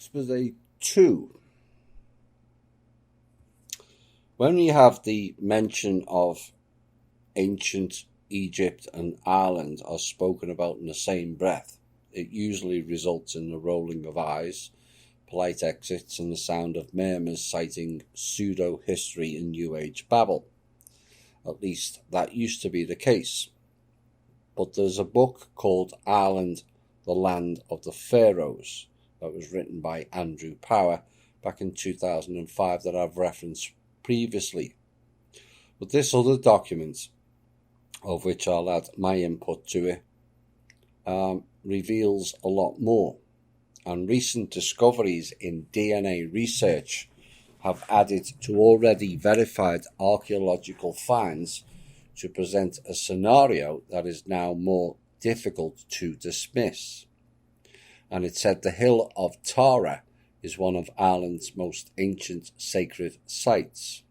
Exposé 2. When we have the mention of ancient Egypt and Ireland are spoken about in the same breath, it usually results in the rolling of eyes, polite exits, and the sound of murmurs citing pseudo-history and New Age babble. At least that used to be the case. But there's a book called Ireland, the Land of the Pharaohs, that was written by Andrew Power back in 2005 that I've referenced previously. But this other document, of which I'll add my input to it, reveals a lot more. And recent discoveries in DNA research have added to already verified archaeological finds to present a scenario that is now more difficult to dismiss. And it said the hill of Tara is one of Ireland's most ancient sacred sites,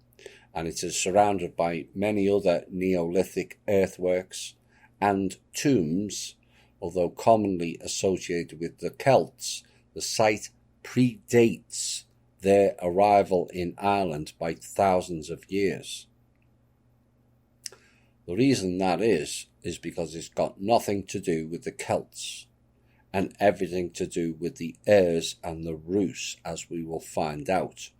and it is surrounded by many other Neolithic earthworks and tombs. Although commonly associated with the Celts, the site predates their arrival in Ireland by thousands of years. The reason that is because it's got nothing to do with the Celts and everything to do with the Eyres and the Rus, as we will find out.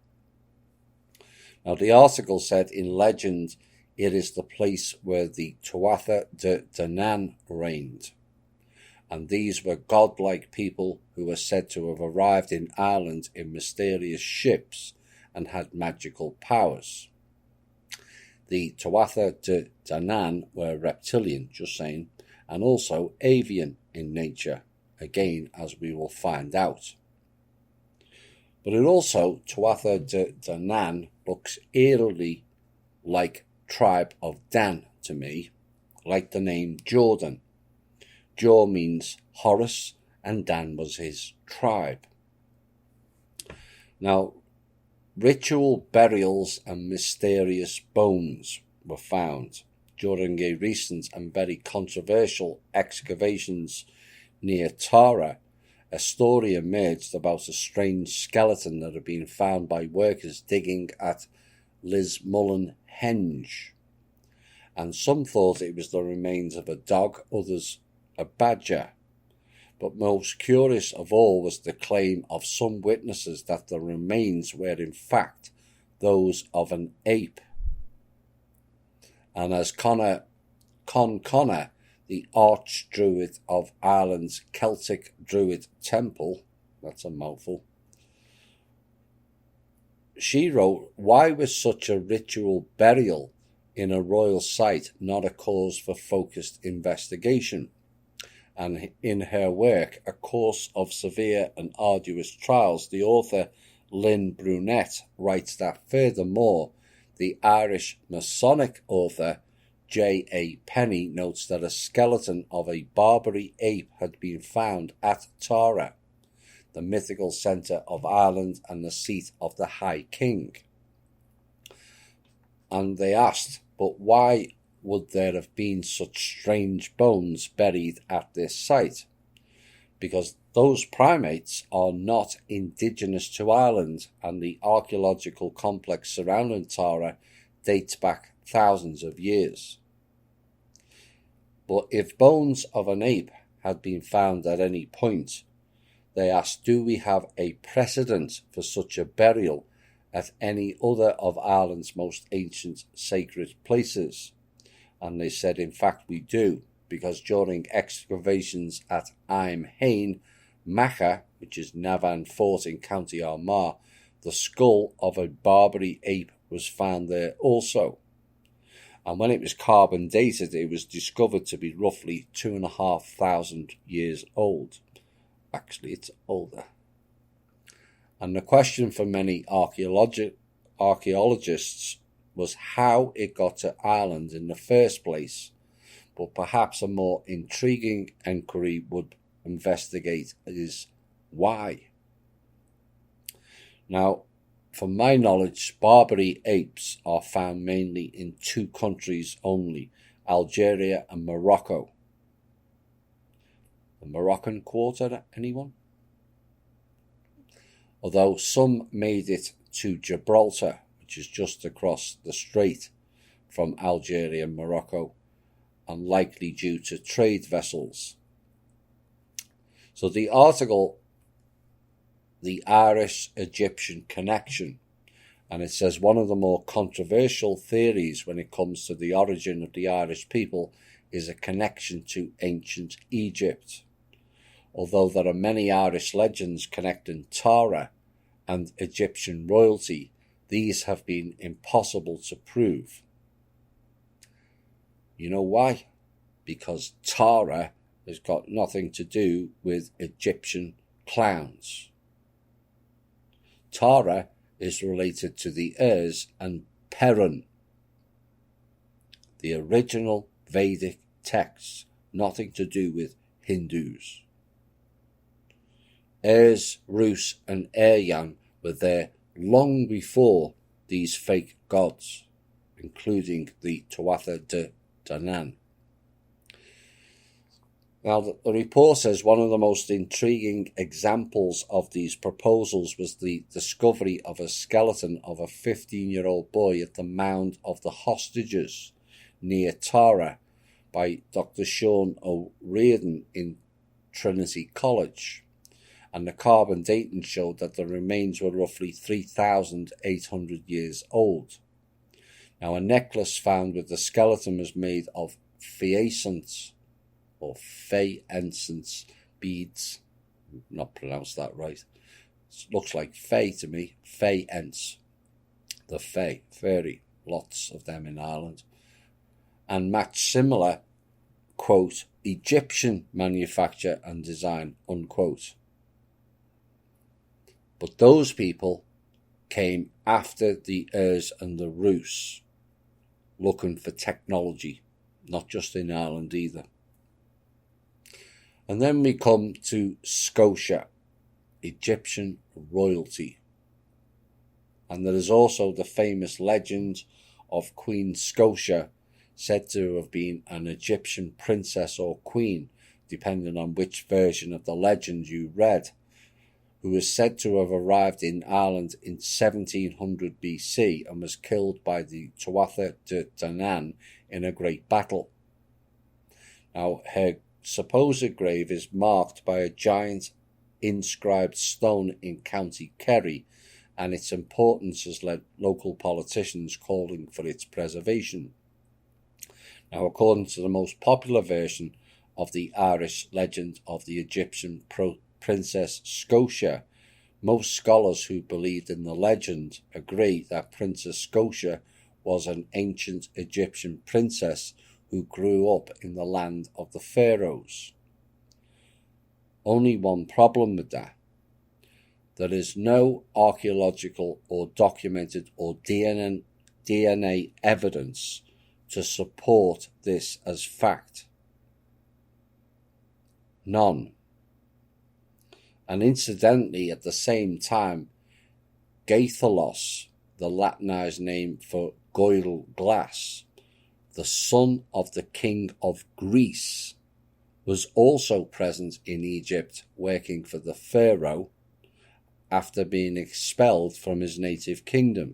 Now, the article said in legend it is the place where the Tuatha de Danann reigned, and these were godlike people who were said to have arrived in Ireland in mysterious ships and had magical powers. The Tuatha de Danann were reptilian, just saying, and also avian in nature, again, as we will find out. But it also, Tuatha de Danann looks eerily like tribe of Dan to me, like the name Jordan. Jor means Horus, and Dan was his tribe. Now, ritual burials and mysterious bones were found during a recent and very controversial excavations near Tara. A story emerged about a strange skeleton that had been found by workers digging at Lismullen Henge, and some thought it was the remains of a dog, others a badger. But most curious of all was the claim of some witnesses that the remains were in fact those of an ape. And as Con Connor, the arch-druid of Ireland's Celtic Druid Temple, that's a mouthful, she wrote, "Why was such a ritual burial in a royal site not a cause for focused investigation?" And in her work, A Course of Severe and Arduous Trials, the author Lynn Brunette writes that furthermore, the Irish Masonic author J.A. Penny notes that a skeleton of a Barbary ape had been found at Tara, the mythical centre of Ireland and the seat of the High King. And they asked, but why would there have been such strange bones buried at this site? Because those primates are not indigenous to Ireland, and the archaeological complex surrounding Tara dates back thousands of years. But if bones of an ape had been found at any point, they asked, do we have a precedent for such a burial at any other of Ireland's most ancient sacred places? And they said, in fact, we do, because during excavations at Imhain, Macha, which is Navan Fort in County Armagh, the skull of a Barbary ape was found there also. And when it was carbon dated, it was discovered to be roughly 2,500 years old. Actually, it's older. And the question for many archaeologists was how it got to Ireland in the first place. But perhaps a more intriguing inquiry would investigate is why. Now, from my knowledge, Barbary apes are found mainly in two countries only, Algeria and Morocco. The Moroccan Quarter, anyone? although some made it to Gibraltar, which is just across the strait from Algeria and Morocco, and likely due to trade vessels. So the article, The Irish-Egyptian Connection, and it says one of the more controversial theories when it comes to the origin of the Irish people is a connection to ancient Egypt. Although there are many Irish legends connecting Tara and Egyptian royalty, these have been impossible to prove. You know why? Because Tara has got nothing to do with Egyptian clowns. Tara is related to the Urs and Perun, the original Vedic texts, nothing to do with Hindus. Urs, Rus and Aryan were there long before these fake gods, including the Tuatha De Danann. Now, the report says one of the most intriguing examples of these proposals was the discovery of a skeleton of a 15-year-old boy at the Mound of the Hostages near Tara by Dr. Sean O'Riordan in Trinity College, and the carbon dating showed that the remains were roughly 3,800 years old. Now, a necklace found with the skeleton was made of phaeacents, or faience beads. Not pronounced that right. It looks like fay to me. Faience. The fay. Fairy. Lots of them in Ireland. And match similar, quote, Egyptian manufacture and design, unquote. But those people came after the Urs and the Rus, looking for technology, not just in Ireland either. And then we come to Scotia, Egyptian royalty. And there is also the famous legend of Queen Scotia, said to have been an Egyptian princess or queen, depending on which version of the legend you read, who is said to have arrived in Ireland in 1700 BC and was killed by the Tuatha De Danann in a great battle. Now, her supposed grave is marked by a giant inscribed stone in County Kerry, and its importance has led local politicians calling for its preservation. Now, according to the most popular version of the Irish legend of the Egyptian Princess Scotia, most scholars who believed in the legend agree that Princess Scotia was an ancient Egyptian princess who grew up in the land of the pharaohs. Only one problem with that. There is no archaeological or documented or DNA evidence to support this as fact. None. And incidentally, at the same time, Gaithalos, the Latinized name for Goyle Glass, the son of the king of Greece, was also present in Egypt working for the pharaoh after being expelled from his native kingdom.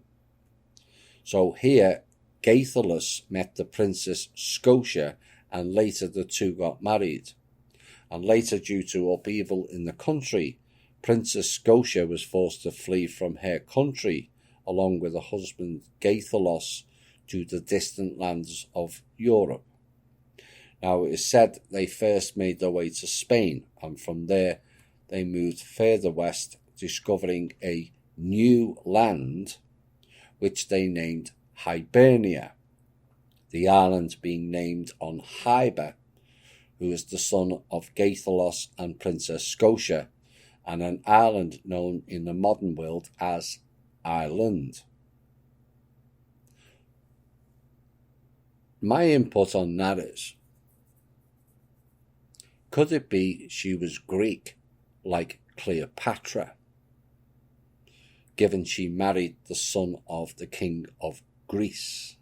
So here, Gaithalos met the Princess Scotia, and later the two got married. And later, due to upheaval in the country, Princess Scotia was forced to flee from her country, along with her husband Gaithalos, to the distant lands of Europe. Now, it is said they first made their way to Spain, and from there they moved further west, discovering a new land, which they named Hibernia, the island being named on Hyber, who is the son of Gaithalos and Princess Scotia, and an island known in the modern world as Ireland. My input on that is, could it be she was Greek, like Cleopatra, given she married the son of the king of Greece?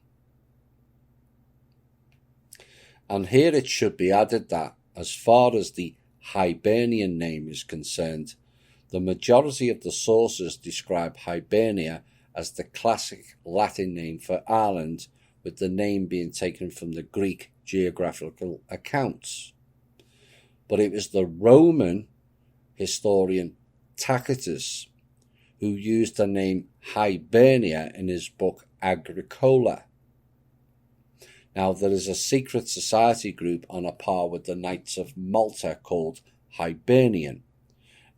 And here it should be added that, as far as the Hibernian name is concerned, The majority of the sources describe Hibernia as the classic Latin name for Ireland, with the name being taken from the Greek geographical accounts. But it was the Roman historian Tacitus who used the name Hibernia in his book Agricola. Now, there is a secret society group on a par with the Knights of Malta called Hibernian,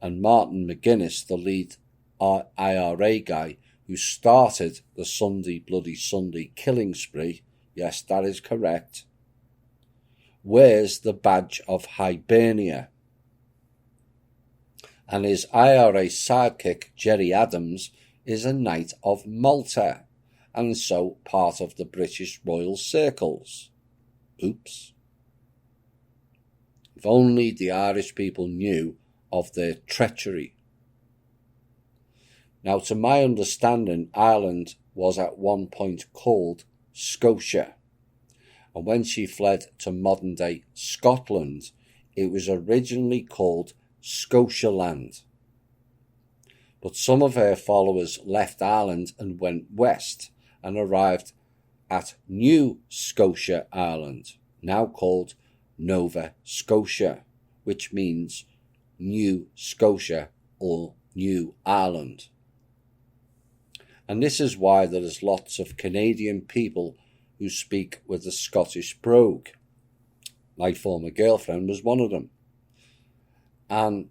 and Martin McGuinness, the lead IRA guy who started the Sunday Bloody Sunday killing spree, yes, that is correct, wears the badge of Hibernia. And his IRA sidekick, Jerry Adams, is a Knight of Malta, and so part of the British royal circles. Oops. If only the Irish people knew of their treachery. Now, to my understanding, Ireland was at one point called Scotia, and when she fled to modern-day Scotland, it was originally called Scotialand. But some of her followers left Ireland and went west and arrived at New Scotia Island, now called Nova Scotia, which means New Scotia or New Ireland. And this is why there is lots of Canadian people who speak with a Scottish brogue. My former girlfriend was one of them. And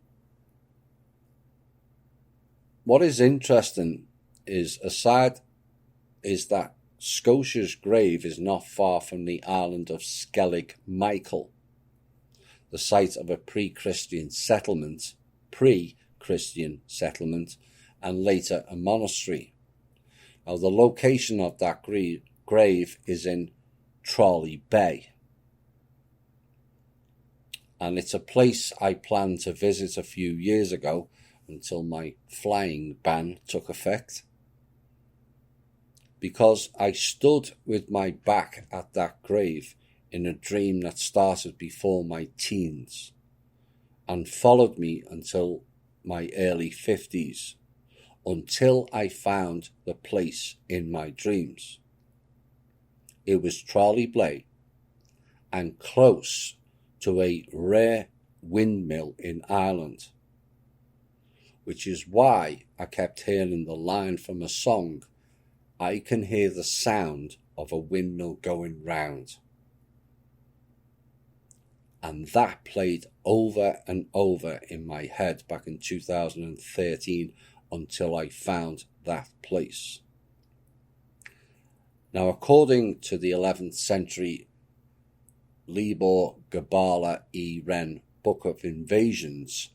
what is interesting is that Scotia's grave is not far from the island of Skellig Michael, the site of a pre-Christian settlement, and later a monastery. Now, the location of that grave is in Trolley Bay. And it's a place I planned to visit a few years ago until my flying ban took effect. Because I stood with my back at that grave in a dream that started before my teens and followed me until my early 50s, until I found the place in my dreams. It was Trolley Bay and close to a rare windmill in Ireland, which is why I kept hearing the line from a song, "I can hear the sound of a windmill going round." And that played over and over in my head back in 2013 until I found that place. Now, according to the 11th century Libor Gabala E. Wren Book of Invasions,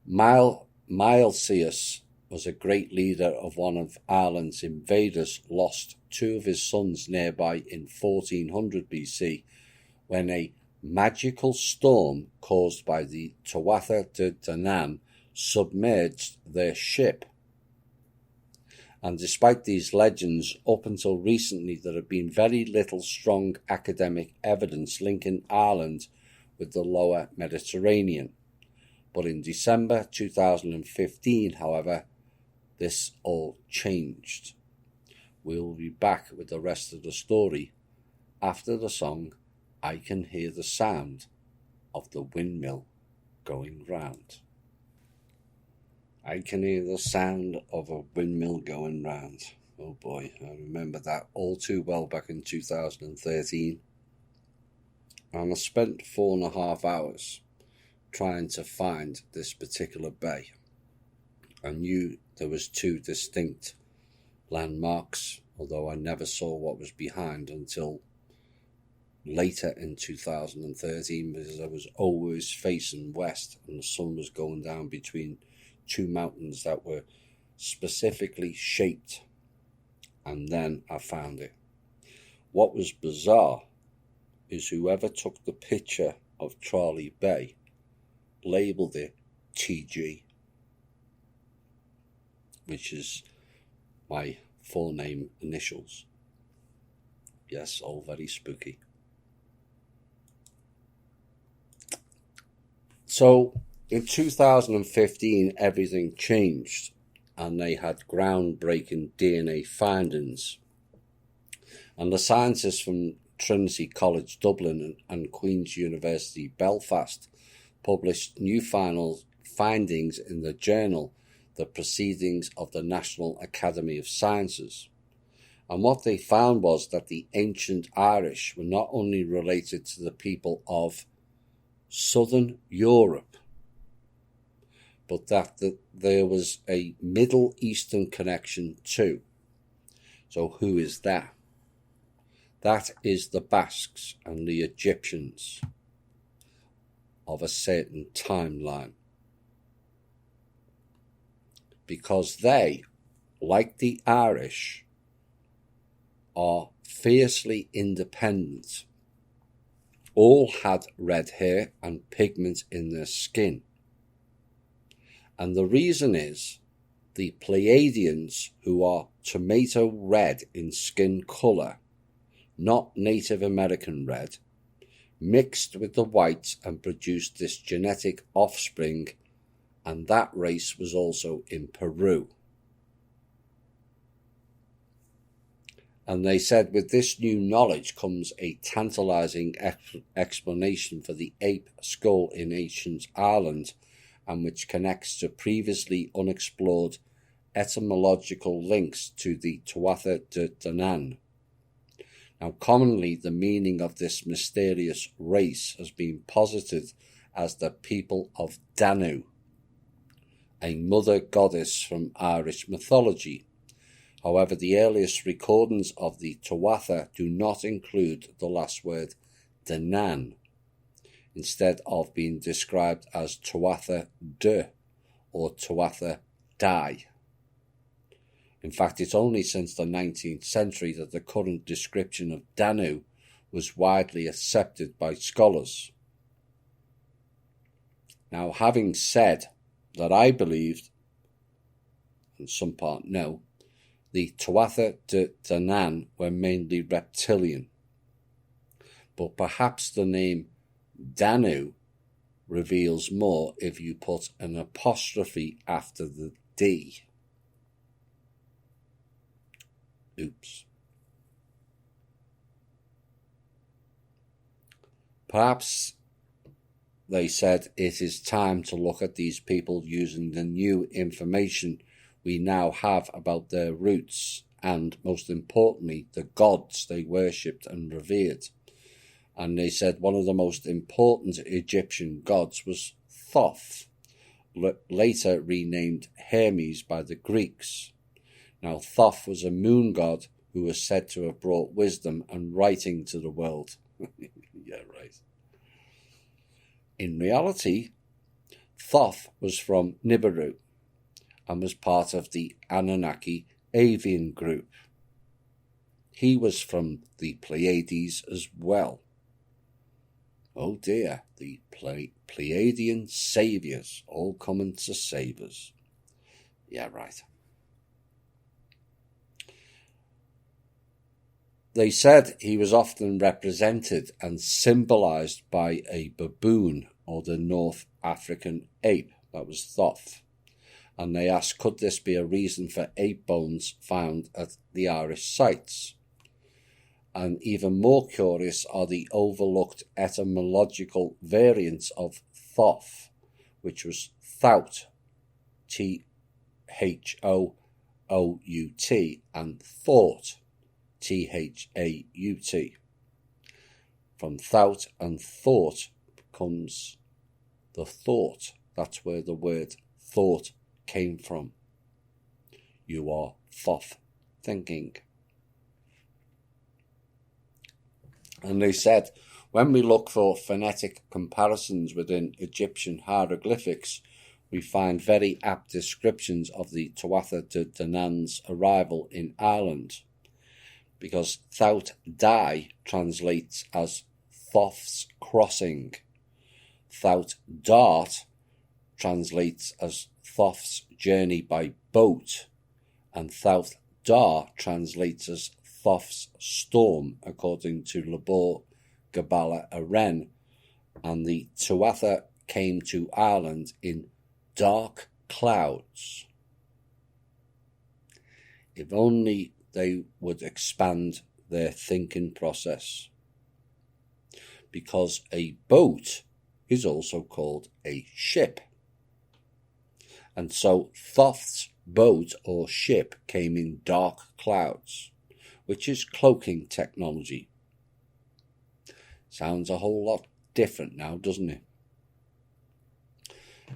Milesius was a great leader of one of Ireland's invaders, lost two of his sons nearby in 1400 BC when a magical storm caused by the Tuatha De Danann submerged their ship. And despite these legends, up until recently there had been very little strong academic evidence linking Ireland with the lower Mediterranean. But in December 2015, however, this all changed. We'll be back with the rest of the story after the song "I Can Hear the Sound of the Windmill Going Round." I can hear the sound of a windmill going round. Oh boy, I remember that all too well back in 2013. And I spent 4.5 hours trying to find this particular bay. I knew there was two distinct landmarks, although I never saw what was behind until later in 2013, because I was always facing west and the sun was going down between two mountains that were specifically shaped, and then I found it. What was bizarre is whoever took the picture of Trolley Bay labelled it TG, which is my full name initials. Yes, all very spooky. So In 2015, everything changed, and they had groundbreaking DNA findings. And the scientists from Trinity College Dublin and Queen's University Belfast published new findings in the journal The Proceedings of the National Academy of Sciences. And what they found was that the ancient Irish were not only related to the people of Southern Europe, but that there was a Middle Eastern connection too. So who is that? That is the Basques and the Egyptians of a certain timeline. Because they, like the Irish, are fiercely independent. All had red hair and pigment in their skin. And the reason is the Pleiadians, who are tomato red in skin colour, not Native American red, mixed with the whites and produced this genetic offspring, and that race was also in Peru. And they said with this new knowledge comes a tantalising explanation for the ape skull in ancient Ireland, and which connects to previously unexplored etymological links to the Tuatha De Danann. Now, commonly the meaning of this mysterious race has been posited as the people of Danu, a mother goddess from Irish mythology. However, the earliest recordings of the Tuatha do not include the last word Danann, instead of being described as Tuatha De or Tuatha Dai. In fact, it's only since the 19th century that the current description of Danu was widely accepted by scholars. Now, having said that, I believed, and some part no, the Tuatha De Danann were mainly reptilian. But perhaps the name Danu reveals more if you put an apostrophe after the D. Oops. Perhaps they said it is time to look at these people using the new information we now have about their roots and, most importantly, the gods they worshipped and revered. And they said one of the most important Egyptian gods was Thoth, later renamed Hermes by the Greeks. Now, Thoth was a moon god who was said to have brought wisdom and writing to the world. Yeah, right. In reality, Thoth was from Nibiru and was part of the Anunnaki avian group. He was from the Pleiades as well. Oh dear, the Pleiadian saviours, all coming to save us. Yeah, right. They said he was often represented and symbolised by a baboon or the North African ape, that was Thoth. And they asked, could this be a reason for ape bones found at the Irish sites? And even more curious are the overlooked etymological variants of Thoth, which was Thout, Thout, and Thought, Thaut. From Thout and Thought comes the thought. That's where the word thought came from. You are Thoth thinking. And they said, when we look for phonetic comparisons within Egyptian hieroglyphics, we find very apt descriptions of the Tuatha De Danann's arrival in Ireland, because Thout Dai translates as Thoth's crossing, Thout Dart translates as Thoth's journey by boat, and Thout Dar translates as Thoth's storm, according to Labor Gabala Aren, and the Tuatha came to Ireland in dark clouds. If only they would expand their thinking process. Because a boat is also called a ship. And so Thoth's boat or ship came in dark clouds, which is cloaking technology. Sounds a whole lot different now, doesn't it?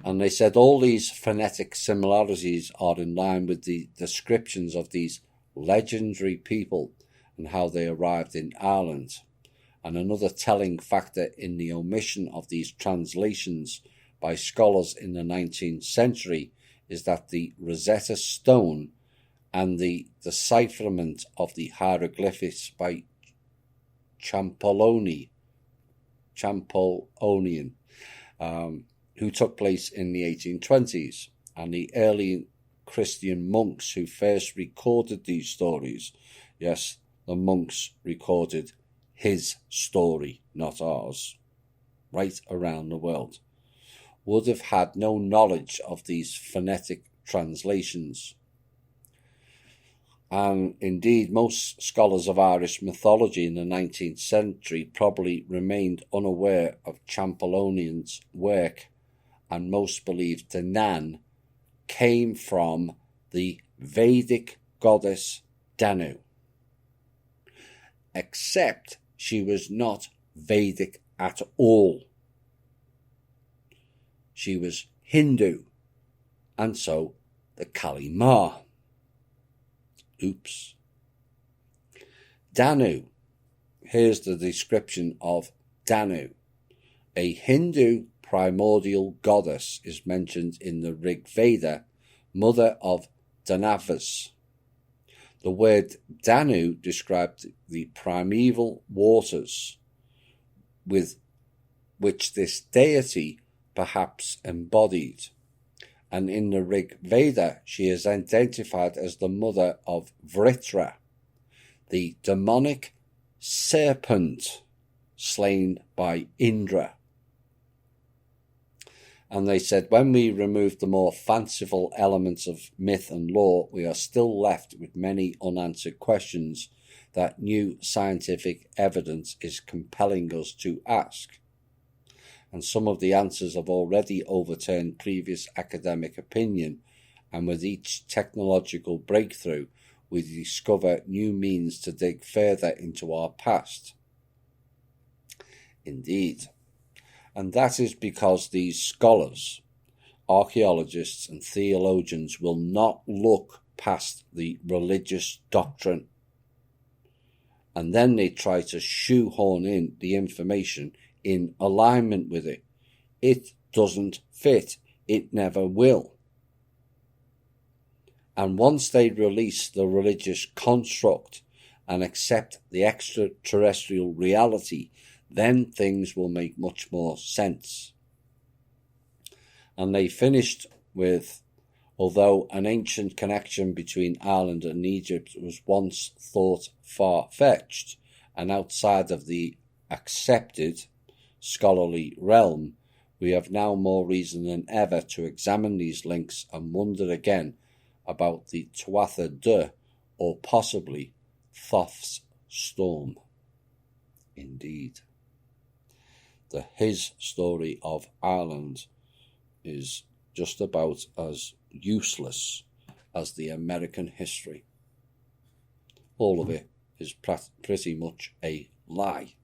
And they said all these phonetic similarities are in line with the descriptions of these legendary people and how they arrived in Ireland. And another telling factor in the omission of these translations by scholars in the 19th century is that the Rosetta Stone and the decipherment of the hieroglyphics by Champollion, who took place in the 1820s, and the early Christian monks who first recorded these stories. Yes, the monks recorded his story, not ours, right around the world, would have had no knowledge of these phonetic translations. And indeed, most scholars of Irish mythology in the 19th century probably remained unaware of Champollion's work, and most believed Danan came from the Vedic goddess Danu. Except she was not Vedic at all. She was Hindu, and so the Kali Ma. Oops. Danu. Here's the description of Danu. A Hindu primordial goddess is mentioned in the Rig Veda, mother of Danavas. The word Danu described the primeval waters with which this deity perhaps embodied, and in the Rig Veda she is identified as the mother of Vritra, the demonic serpent slain by Indra. And they said, when we remove the more fanciful elements of myth and lore, we are still left with many unanswered questions that new scientific evidence is compelling us to ask. And some of the answers have already overturned previous academic opinion, and with each technological breakthrough, we discover new means to dig further into our past. Indeed. And that is because these scholars, archaeologists and theologians will not look past the religious doctrine. And then they try to shoehorn in the information in alignment with it. It doesn't fit. It never will. And once they release the religious construct and accept the extraterrestrial reality, then things will make much more sense. And they finished with, although an ancient connection between Ireland and Egypt was once thought far-fetched and outside of the accepted scholarly realm, we have now more reason than ever to examine these links and wonder again about the Tuatha Dé, or possibly Thoth's storm. Indeed. His story of Ireland is just about as useless as the American history. All of it is pretty much a lie.